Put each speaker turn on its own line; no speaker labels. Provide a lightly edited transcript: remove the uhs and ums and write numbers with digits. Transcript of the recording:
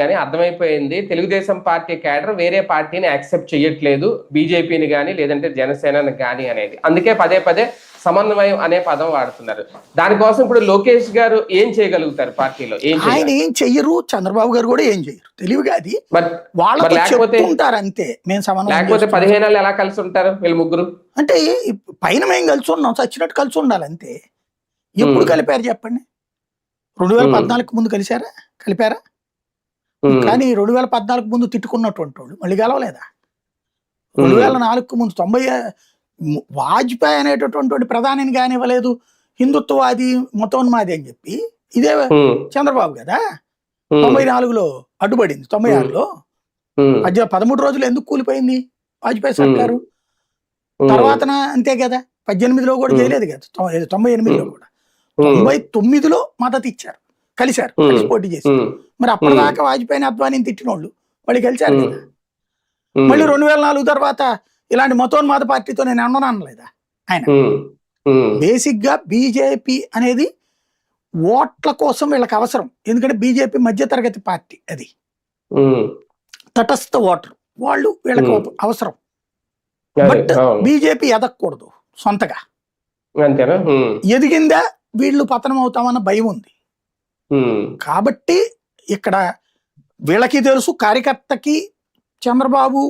కానీ అర్థమైపోయింది, Telugu Desam party cadre వేరే పార్టీని యాక్సెప్ట్ చేయట్లేదు, బీజేపీని కానీ లేదంటే జనసేనని కానీ అనేది. అందుకే పదే పదే సమన్వయం అనే పదం వాడుతున్నారు. దానికోసం ఇప్పుడు లోకేష్ గారు ఏం చేయగలుగుతారు? పార్టీలో
ఆయన ఏం చెయ్యరు, చంద్రబాబు గారు కూడా ఏం చెయ్యరు. తెలివిగా అది
వాళ్ళకి
చెప్తుంటారు అంతే. మేము సమన్వయం
లేకపోతే 15 ఏళ్ళు ఎలా కలిసి ఉంటారు వీళ్ళు ముగ్గురు?
అంటే పైన మేము కలిసి ఉన్నాం, చచ్చినట్టు కలిసి ఉండాలి అంతే. ఎప్పుడు కలిపారు చెప్పండి? 2014 ముందు కలిపారా? కానీ 2014 ముందు తిట్టుకున్నటువంటి వాళ్ళు మళ్ళీ కలవలేదా? 2004 ముందు 90 వాజ్పేయి అనేటటువంటి ప్రధానిని కానివ్వలేదు, హిందుత్వవాది మతోన్మాది అని చెప్పి. ఇదే చంద్రబాబు కదా 94లో అడ్డుపడింది, 96లో 13 రోజులు ఎందుకు కూలిపోయింది వాజ్పేయి సర్కారు? తర్వాత అంతే కదా, 18లో కూడా చేయలేదు కదా, 98లో కూడా. 99లో మద్దతు ఇచ్చారు, కలిసి పోటీ చేసి. మరి అప్పటిదాకా వాజ్పేయిని అద్వానీని తిట్టినోళ్ళు వాళ్ళు కలిశారు కదా. మళ్ళీ 2004 తర్వాత ఇలాంటి మతోన్మాద పార్టీతో నేను అనలేదా ఆయన? బేసిక్ గా బీజేపీ అనేది ఓట్ల కోసం వీళ్ళకి అవసరం. ఎందుకంటే బీజేపీ మధ్యతరగతి పార్టీ, అది తటస్థ ఓటర్ వాళ్ళు వీళ్ళకి అవసరం. బట్ బీజేపీ ఎదగకూడదు సొంతగా. ఎదిగిందా వీళ్ళు పతనం అవుతామన్న భయం ఉంది. కాబట్టి ఇక్కడ వీళ్ళకి తెలుసు, కార్యకర్తకి చంద్రబాబు